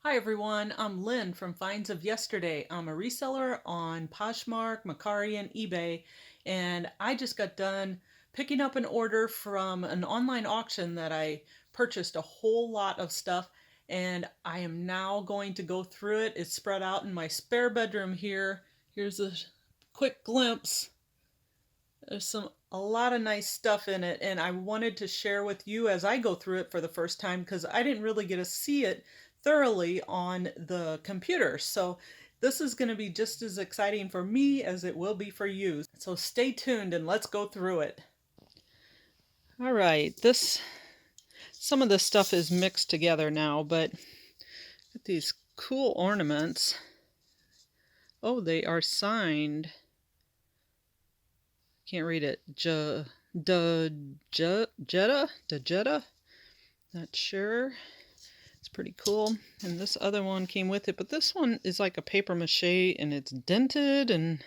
Hi everyone, I'm Lynn from Finds of Yesterday. I'm a reseller on Poshmark, Mercari, and eBay, and I just got done picking up an order from an online auction that I purchased a whole lot of stuff, and I am now going to go through it. It's spread out in my spare bedroom here. Here's a quick glimpse. There's a lot of nice stuff in it, and I wanted to share with you as I go through it for the first time because I didn't really get to see it thoroughly on the computer. So this is going to be just as exciting for me as it will be for you. So stay tuned and let's go through it. All right, some of this stuff is mixed together now, but these cool ornaments. Oh, they are signed. Can't read it. Jetta? Not sure. It's pretty cool. And this other one came with it, but this one is like a paper mache and it's dented, and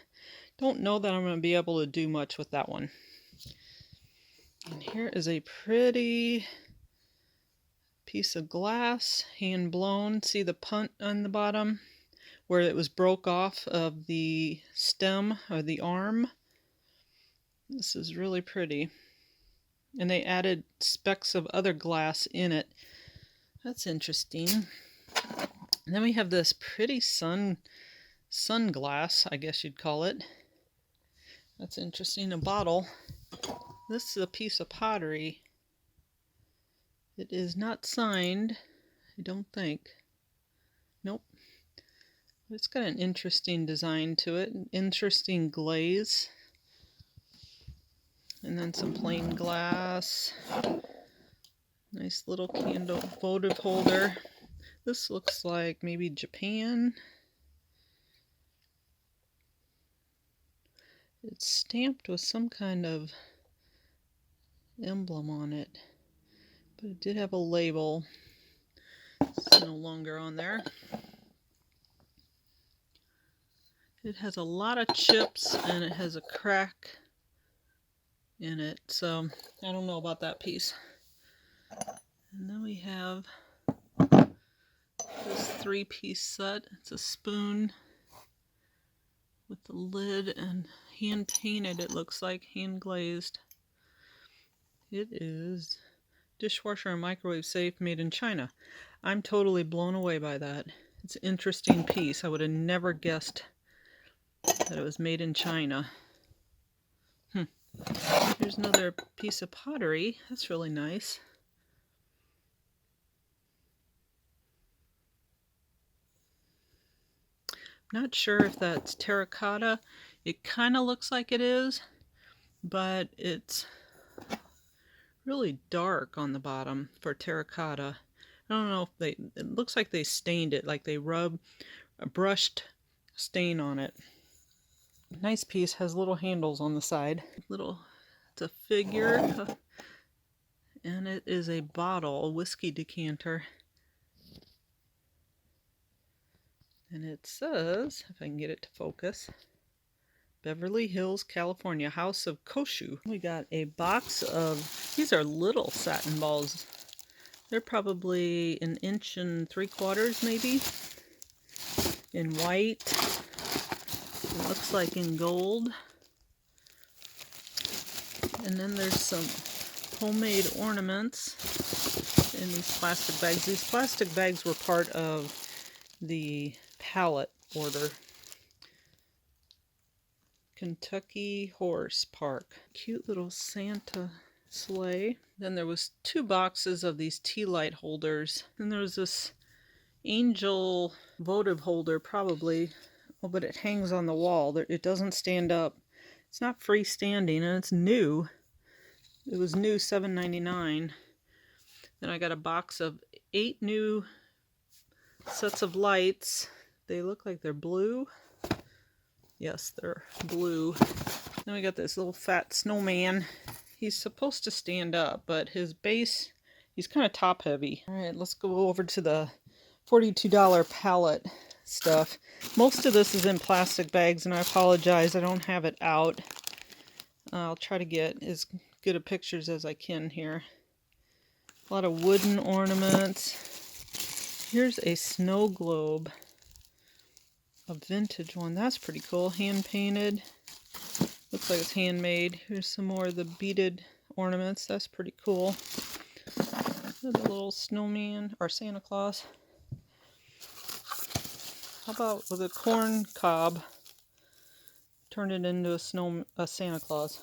don't know that I'm going to be able to do much with that one. And here is a pretty piece of glass, hand blown. See the punt on the bottom where it was broke off of the stem or the arm. This is really pretty. And they added specks of other glass in it. That's interesting. And then we have this pretty sunglass, I guess you'd call it. That's interesting. A bottle. This is a piece of pottery. It is not signed, I don't think. Nope. It's got an interesting design to it, an interesting glaze. And then some plain glass. Nice little candle votive holder. This looks like maybe Japan. It's stamped with some kind of emblem on it, but it did have a label. It's no longer on there. It has a lot of chips and it has a crack in it, so I don't know about that piece. And then we have this 3-piece set. It's a spoon with the lid and hand painted, it looks like, hand glazed. It is dishwasher and microwave safe made in China. I'm totally blown away by that. It's an interesting piece. I would have never guessed that it was made in China. Here's another piece of pottery. That's really nice. Not sure if that's terracotta. It kind of looks like it is, but it's really dark on the bottom for terracotta. I don't know if it looks like they stained it, like they rubbed a brushed stain on it. Nice piece, has little handles on the side. It's a figure, and it is a bottle, a whiskey decanter. And it says, if I can get it to focus, Beverly Hills, California, House of Koshu. We got a box of, these are little satin balls. They're probably 1 3/4 maybe, in white. It looks like in gold. And then there's some homemade ornaments in these plastic bags. These plastic bags were part of the pallet order. Kentucky Horse Park. Cute little Santa sleigh. Then there was 2 boxes of these tea light holders. And there was this angel votive holder, probably. Oh, but it hangs on the wall. It doesn't stand up. It's not freestanding, and it's new. It was new, $7.99. Then I got a box of 8 new sets of lights. They look like they're blue. Yes, they're blue. Then we got this little fat snowman. He's supposed to stand up, but his base, he's kind of top heavy. All right, let's go over to the $42 pallet stuff. Most of this is in plastic bags, and I apologize, I don't have it out. I'll try to get as good of pictures as I can here. A lot of wooden ornaments. Here's a snow globe. A vintage one. That's pretty cool. Hand painted. Looks like it's handmade. Here's some more of the beaded ornaments. That's pretty cool. There's a little snowman or Santa Claus. How about with a corn cob? Turn it into a Santa Claus.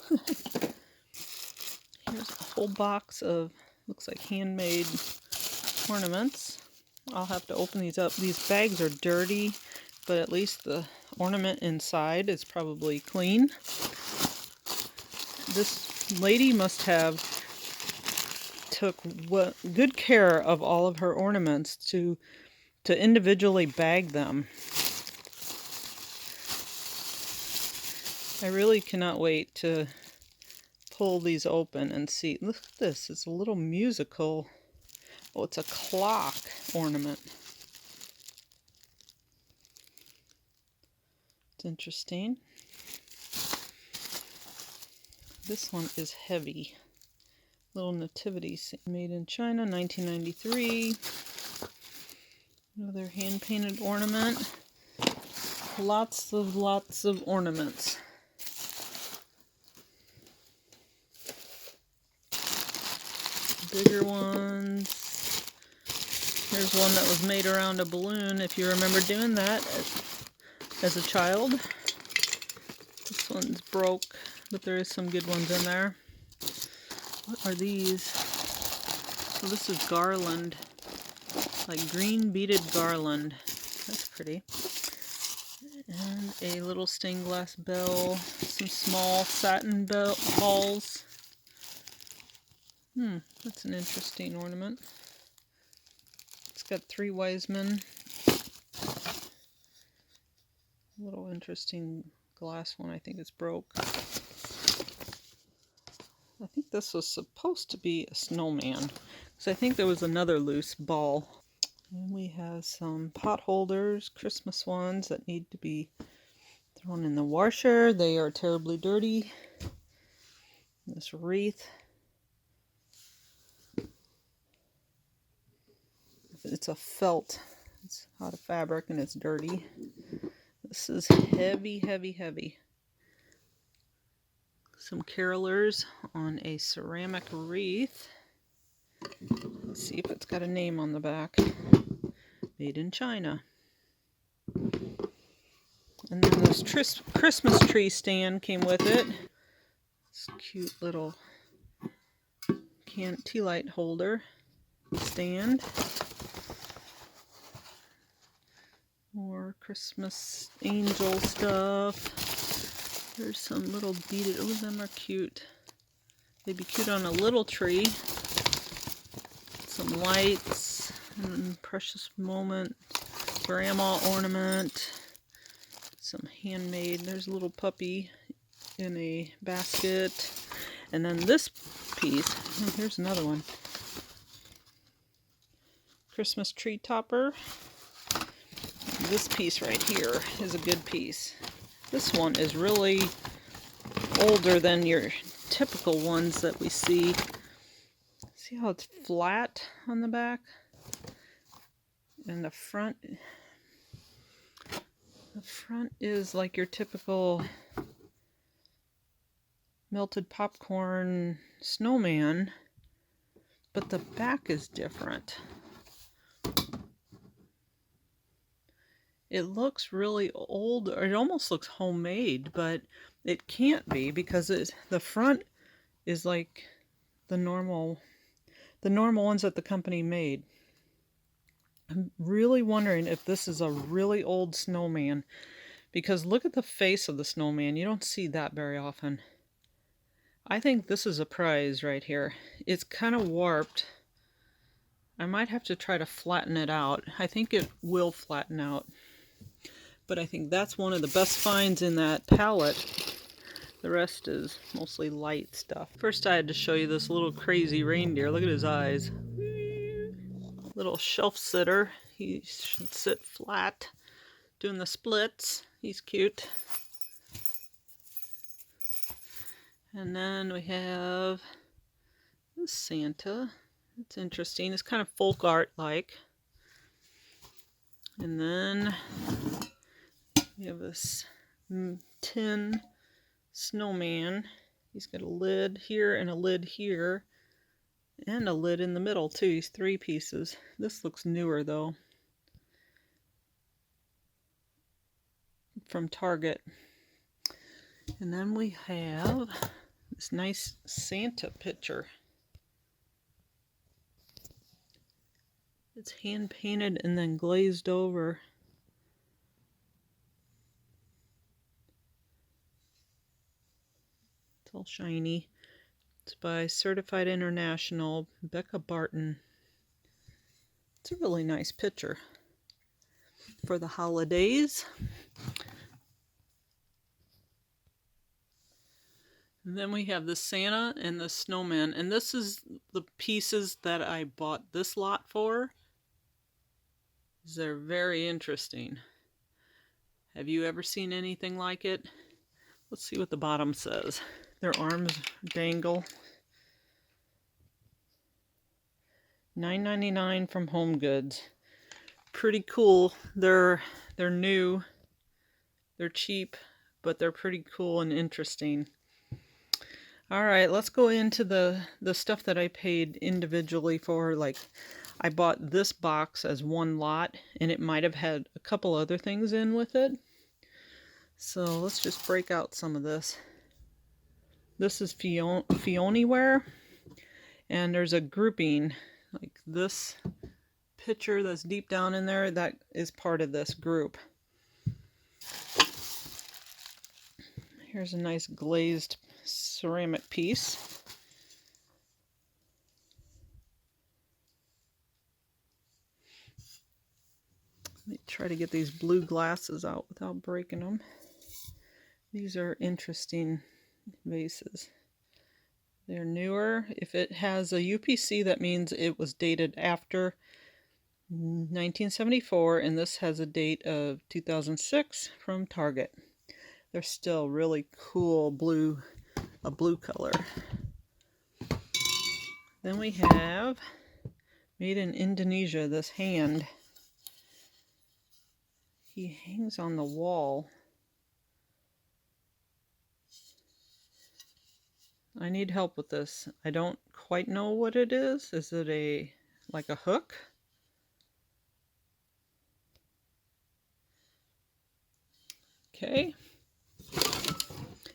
Here's a whole box of, looks like handmade ornaments. I'll have to open these up. These bags are dirty, but at least the ornament inside is probably clean. This lady must have took good care of all of her ornaments to individually bag them. I really cannot wait to pull these open and see. Look at this. It's a little musical. Oh, it's a clock ornament. It's interesting. This one is heavy. Little nativity made in China, 1993. Another hand-painted ornament. Lots of ornaments. Bigger ones. Here's one that was made around a balloon, if you remember doing that as a child. This one's broke, but there is some good ones in there. What are these? So this is garland. Like green beaded garland. That's pretty. And a little stained glass bell. Some small satin balls. That's an interesting ornament. It's got 3 wise men. A little interesting glass one. I think it's broke. I think this was supposed to be a snowman. So I think there was another loose ball. And we have some pot holders, Christmas ones that need to be thrown in the washer. They are terribly dirty. This wreath. It's a felt. It's out of fabric and it's dirty. This is heavy, heavy, heavy. Some carolers on a ceramic wreath. Let's see if it's got a name on the back. Made in China. And then this Christmas tree stand came with it. This cute little tea light holder stand. More Christmas angel stuff. There's some little beaded, oh, them are cute. They'd be cute on a little tree. Some lights, and precious moment, grandma ornament, some handmade, there's a little puppy in a basket. And then this piece, oh, here's another one. Christmas tree topper. This piece right here is a good piece. This one is really older than your typical ones that we see. See how it's flat on the back? And the front is like your typical melted popcorn snowman, but the back is different. It looks really old, or it almost looks homemade, but it can't be because the front is like the normal ones that the company made. I'm really wondering if this is a really old snowman, because look at the face of the snowman. You don't see that very often. I think this is a prize right here. It's kind of warped. I might have to try to flatten it out. I think it will flatten out. But I think that's one of the best finds in that palette. The rest is mostly light stuff. First I had to show you this little crazy reindeer. Look at his eyes. Little shelf sitter. He should sit flat doing the splits. He's cute. And then we have this Santa. It's interesting. It's kind of folk art like. And then we have this tin snowman. He's got a lid here and a lid here and a lid in the middle too. He's 3 pieces. This looks newer though. From Target. And then we have this nice Santa picture. It's hand painted and then glazed over. It's all shiny. It's by Certified International, Becca Barton. It's a really nice picture for the holidays. And then we have the Santa and the snowman. And this is the pieces that I bought this lot for. They're very interesting. Have you ever seen anything like it? Let's see what the bottom says. Their arms dangle. $9.99 from Home Goods. Pretty cool. They're new. They're cheap, but they're pretty cool and interesting. All right, let's go into the stuff that I paid individually for. Like, I bought this box as one lot, and it might have had a couple other things in with it. So let's just break out some of this. This is Fione ware, and there's a grouping, like this picture that's deep down in there, that is part of this group. Here's a nice glazed ceramic piece. Let me try to get these blue glasses out without breaking them. These are interesting vases. They're newer. If it has a UPC, that means it was dated after 1974, and this has a date of 2006 from Target. They're still really cool blue, a blue color. Then we have, made in Indonesia, this hand. He hangs on the wall. I need help with this. I don't quite know what it is. Is it like a hook? Okay.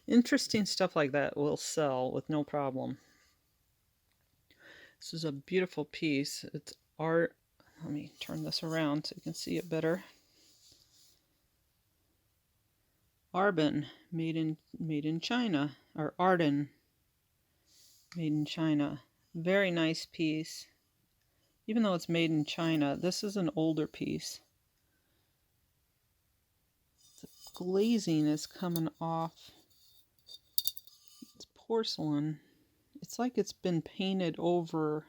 Interesting stuff like that will sell with no problem. This is a beautiful piece. It's art. Let me turn this around so you can see it better. Arbon, made in China, or Arden, made in China. Very nice piece. Even though it's made in China, this is an older piece. The glazing is coming off. It's porcelain. It's like it's been painted over.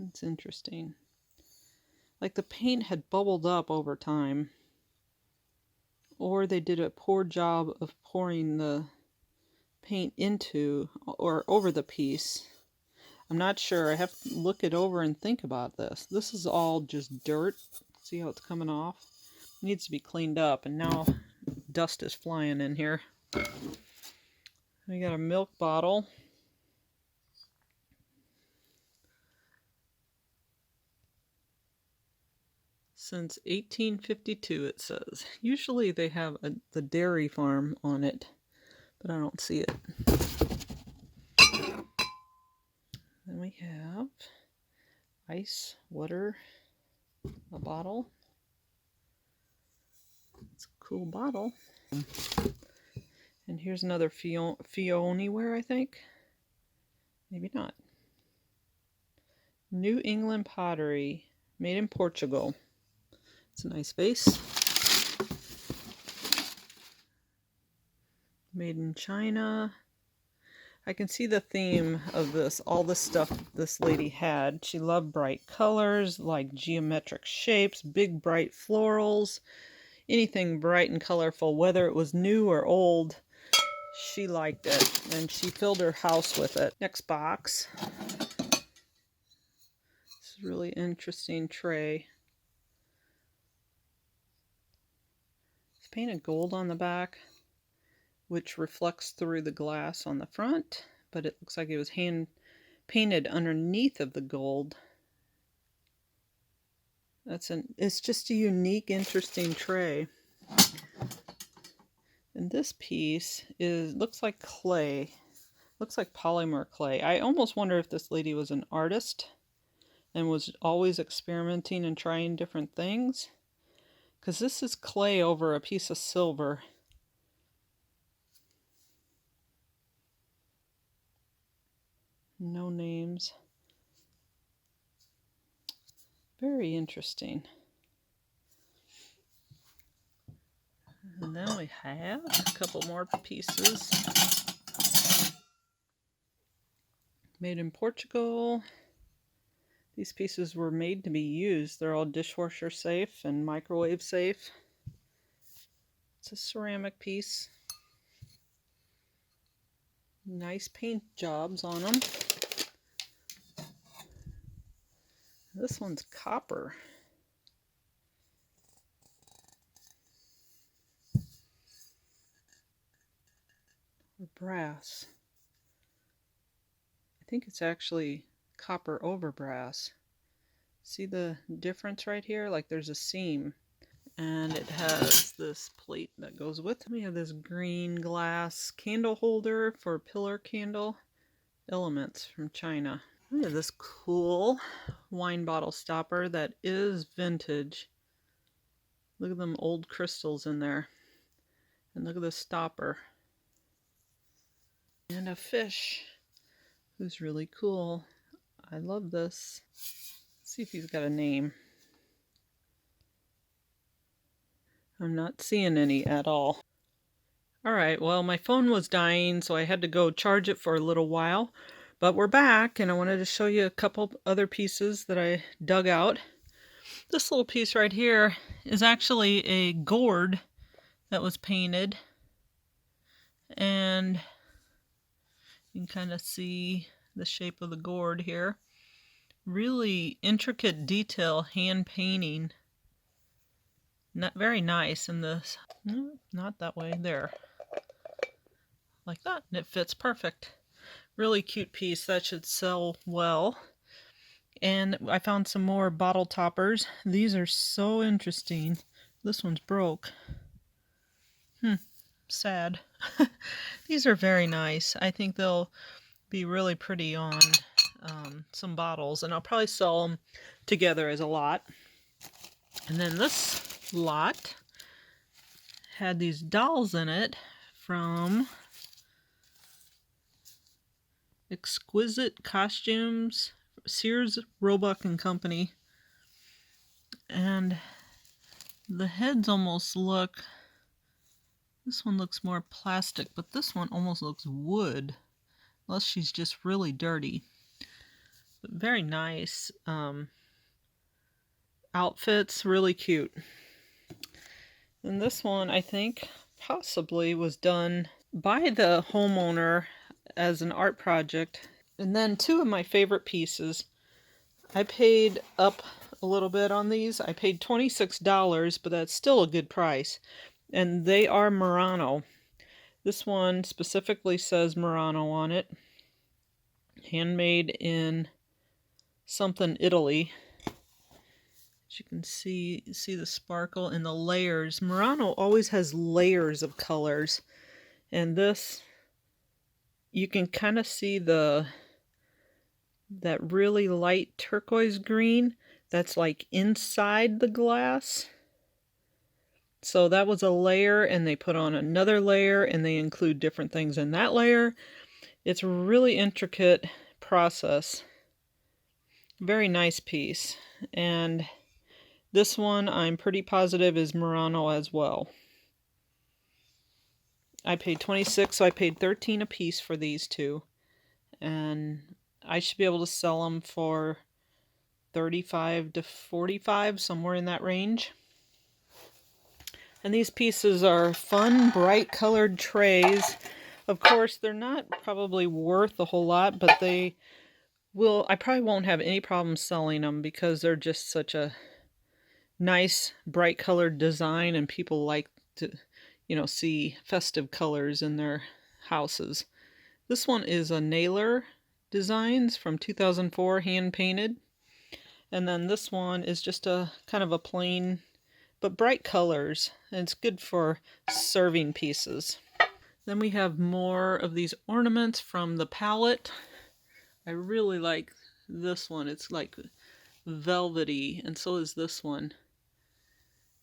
It's interesting. Like the paint had bubbled up over time. Or they did a poor job of pouring the paint into or over the piece. I'm not sure. I have to look it over and think about this. This is all just dirt. See how it's coming off? It needs to be cleaned up, and now dust is flying in here. We got a milk bottle. Since 1852, it says. Usually they have the dairy farm on it, but I don't see it. Then we have ice water, a bottle. It's a cool bottle. And here's another Fione ware, I think. Maybe not. New England pottery, made in Portugal. It's a nice vase. Made in China. I can see the theme of this, all the stuff this lady had. She loved bright colors, like geometric shapes, big bright florals, anything bright and colorful, whether it was new or old. She liked it, and she filled her house with it. Next box. This This is a really interesting tray. It's painted gold on the back, which reflects through the glass on the front, but it looks like it was hand painted underneath of the gold. It's just a unique, interesting tray. And this piece looks like clay. Looks like polymer clay. I almost wonder if this lady was an artist and was always experimenting and trying different things. Because this is clay over a piece of silver. No names. Very interesting. And then we have a couple more pieces. Made in Portugal. These pieces were made to be used. They're all dishwasher safe and microwave safe. It's a ceramic piece. Nice paint jobs on them. This one's copper. Or brass. I think it's actually copper over brass. See the difference right here? Like there's a seam. And it has this plate that goes with it. We have this green glass candle holder for pillar candle. Elements from China. We have this cool wine bottle stopper that is vintage. Look at them old crystals in there. And look at the stopper. And a fish who's really cool. I love this. Let's see if he's got a name. I'm not seeing any at all. Alright, well my phone was dying, so I had to go charge it for a little while. But we're back, and I wanted to show you a couple other pieces that I dug out. This little piece right here is actually a gourd that was painted. And you can kind of see the shape of the gourd here. Really intricate detail, hand painting. Not very nice in this. No, not that way. There. Like that. And it fits perfect. Really cute piece. That should sell well. And I found some more bottle toppers. These are so interesting. This one's broke. Sad. These are very nice. I think they'll be really pretty on some bottles. And I'll probably sell them together as a lot. And then this lot had these dolls in it from Exquisite Costumes, Sears, Roebuck and Company. And the heads almost look, this one looks more plastic, but this one almost looks wood, unless she's just really dirty. But very nice outfits, really cute. And this one, I think, possibly was done by the homeowner as an art project. And then two of my favorite pieces. I paid up a little bit on these. I paid $26, but that's still a good price. And they are Murano. This one specifically says Murano on it. Handmade in something Italy. As you can see the sparkle and the layers. Murano always has layers of colors. And this, you can kind of see that really light turquoise green that's like inside the glass. So that was a layer, and they put on another layer, and they include different things in that layer. It's a really intricate process. Very nice piece. And this one I'm pretty positive is Murano as well. I paid $26, so I paid $13 a piece for these two. And I should be able to sell them for $35 to $45, somewhere in that range. And these pieces are fun, bright colored trays. Of course, they're not probably worth a whole lot, but they I probably won't have any problem selling them because they're just such a nice, bright colored design, and people like to, see festive colors in their houses. This one is a Naylor Designs from 2004, hand painted. And then this one is just a kind of a plain but bright colors, and it's good for serving pieces. Then we have more of these ornaments from the palette. I really like this one. It's like velvety, and so is this one.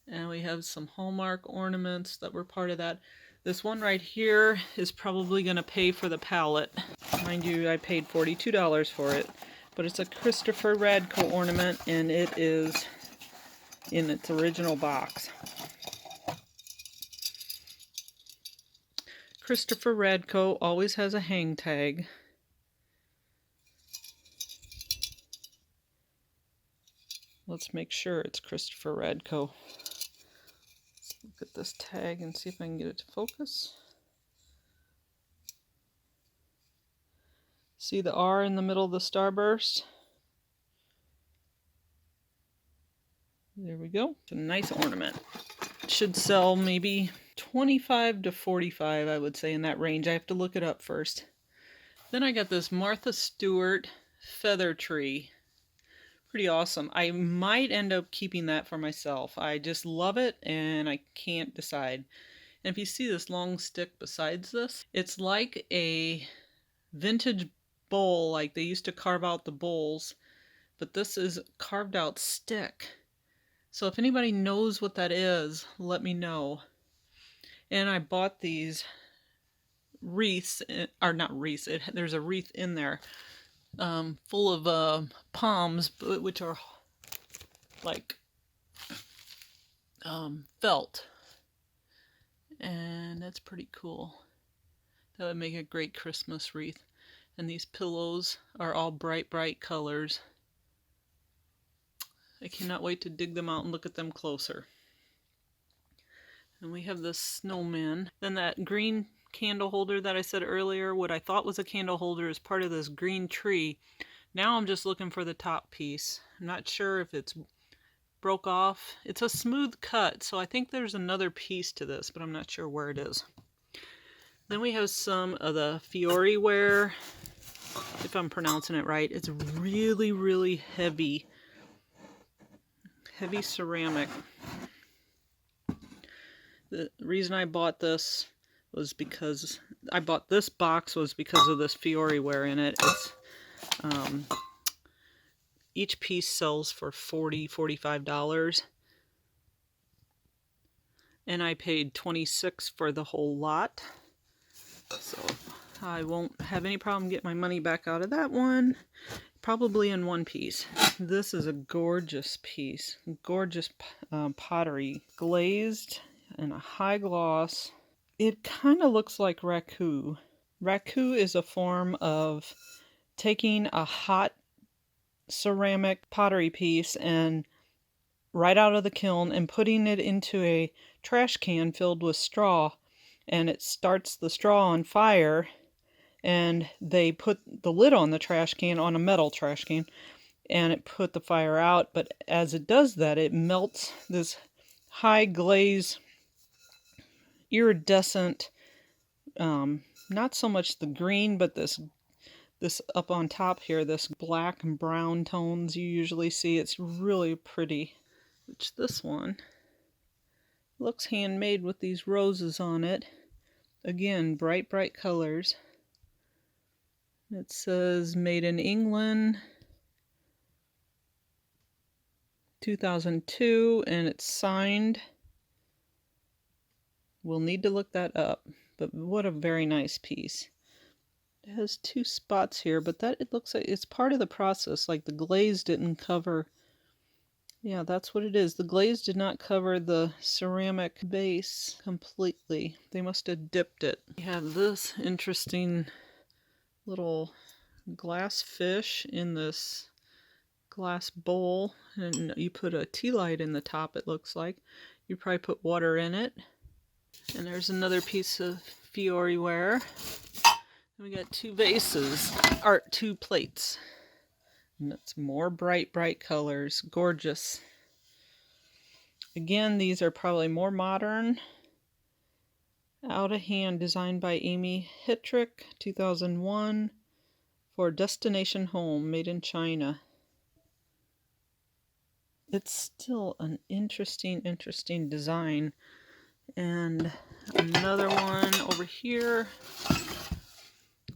And we have some Hallmark ornaments that were part of that. This one right here is probably going to pay for the palette. Mind you, I paid $42 for it. But it's a Christopher Radko ornament, and it is in its original box. Christopher Radko always has a hang tag. Let's make sure it's Christopher Radko. Let's look at this tag and see if I can get it to focus. See the R in the middle of the starburst? There we go. It's a nice ornament. It should sell maybe 25 to 45, I would say, in that range. I have to look it up first. Then I got this Martha Stewart feather tree. Pretty awesome. I might end up keeping that for myself. I just love it and I can't decide. And if you see this long stick besides this, it's like a vintage bowl, like they used to carve out the bowls, but this is carved out stick. So if anybody knows what that is, let me know. And I bought these wreaths, or not wreaths, there's a wreath in there full of palms, which are like felt. And that's pretty cool. That would make a great Christmas wreath. And these pillows are all bright, bright colors. I cannot wait to dig them out and look at them closer. And we have this snowman. Then that green candle holder that I said earlier, what I thought was a candle holder, is part of this green tree. Now I'm just looking for the top piece. I'm not sure if it's broke off. It's a smooth cut, so I think there's another piece to this, but I'm not sure where it is. Then we have some of the Fiore ware, if I'm pronouncing it right. It's really, really heavy ceramic. The reason I bought this was because I bought this box was because of this Fiore ware in it. It's each piece sells for $45, and I paid $26 for the whole lot. So I won't have any problem getting my money back out of that one. Probably in one piece. This is a gorgeous piece. Gorgeous pottery. Glazed and a high gloss. It kind of looks like raku. Raku is a form of taking a hot ceramic pottery piece and right out of the kiln and putting it into a trash can filled with straw, and it starts the straw on fire, and they put the lid on the trash can, on a metal trash can, and it put the fire out. But as it does that, it melts this high glaze iridescent, not so much the green, but this up on top here, this black and brown tones you usually see. It's really pretty. Which this one looks handmade with these roses on it. Again, bright, bright colors. It says made in England, 2002, and it's signed. We'll need to look that up, but what a very nice piece. It has two spots here, but that it looks like it's part of the process, like the glaze didn't cover. Yeah, that's what it is. The glaze did not cover the ceramic base completely. They must have dipped it. We have this interesting little glass fish in this glass bowl, and you put a tea light in the top, it looks like. You probably put water in it. And there's another piece of Fiore ware. We got two vases, or two plates. And it's more bright, bright colors. Gorgeous. Again, these are probably more modern. Out of Hand, designed by Amy Hittrick, 2001, for Destination Home, made in China. It's still an interesting design. And another one over here.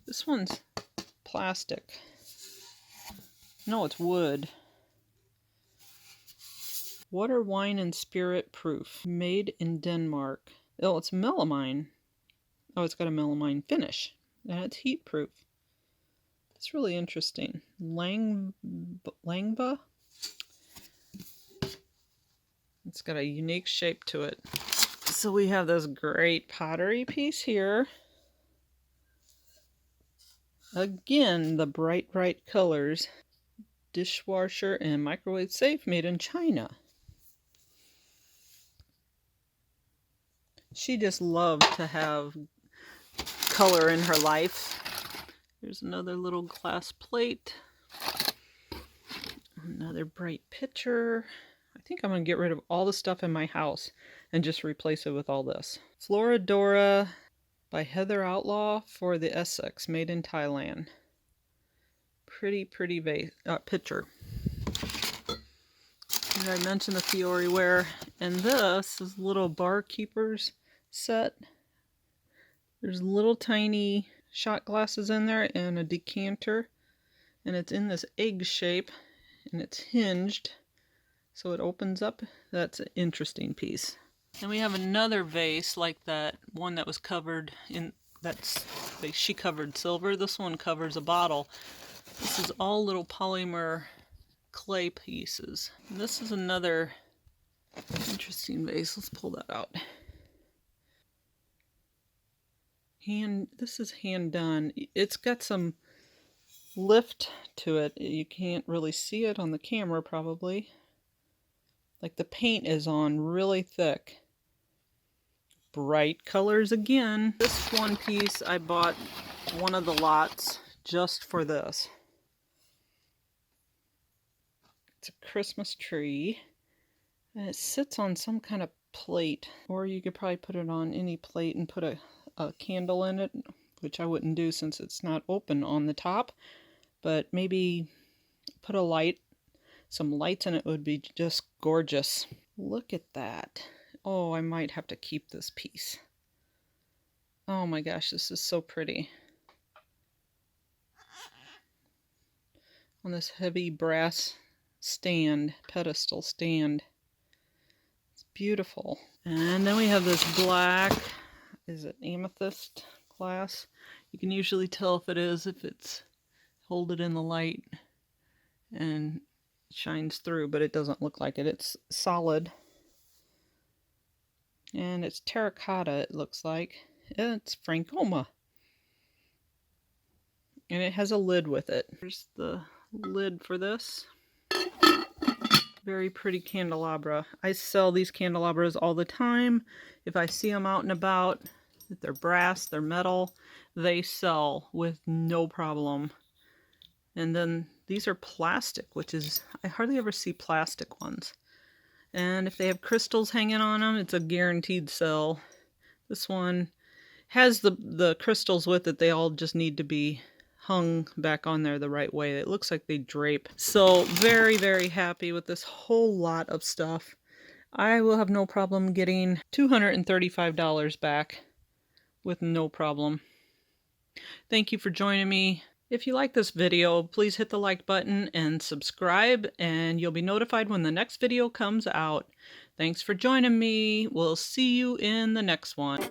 This one's plastic. No, it's wood. Water, wine, and spirit proof. Made in Denmark. Oh, it's melamine. Oh, it's got a melamine finish. And it's heat proof. It's really interesting. Langba? It's got a unique shape to it. So we have this great pottery piece here. Again, the bright, bright colors. Dishwasher and microwave safe, made in China. She just loved to have color in her life. Here's another little glass plate. Another bright pitcher. I think I'm going to get rid of all the stuff in my house and just replace it with all this. Floridora by Heather Outlaw for the Essex, made in Thailand. Pretty pitcher. And I mentioned the Fiore ware. And this is little barkeeper's set. There's little tiny shot glasses in there and a decanter. And it's in this egg shape. And it's hinged. So it opens up. That's an interesting piece. And we have another vase like that one that was covered in, she covered silver. This one covers a bottle. This is all little polymer clay pieces. And this is another interesting vase. Let's pull that out. This is hand done. It's got some lift to it. You can't really see it on the camera probably. Like the paint is on really thick. Bright colors again. This one piece I bought one of the lots just for this. It's a Christmas tree. And it sits on some kind of plate. Or you could probably put it on any plate and put a candle in it, which I wouldn't do since it's not open on the top. But maybe put a light, some lights in it would be just gorgeous. Look at that. Oh, I might have to keep this piece. Oh my gosh, this is so pretty. On this heavy brass stand, pedestal stand. It's beautiful. And then we have this black, is it amethyst glass? You can usually tell if it is, if it's, hold it in the light and it shines through, but it doesn't look like it. It's solid. And it's terracotta, it looks like. It's Frankoma. And it has a lid with it. Here's the lid for this. Very pretty candelabra. I sell these candelabras all the time. If I see them out and about, if they're brass, they're metal, they sell with no problem. And then these are plastic, which is, I hardly ever see plastic ones. And if they have crystals hanging on them, it's a guaranteed sell. This one has the crystals with it. They all just need to be hung back on there the right way. It looks like they drape. So very, very happy with this whole lot of stuff. I will have no problem getting $235 back with no problem. Thank you for joining me. If you like this video, please hit the like button and subscribe, and you'll be notified when the next video comes out. Thanks for joining me. We'll see you in the next one.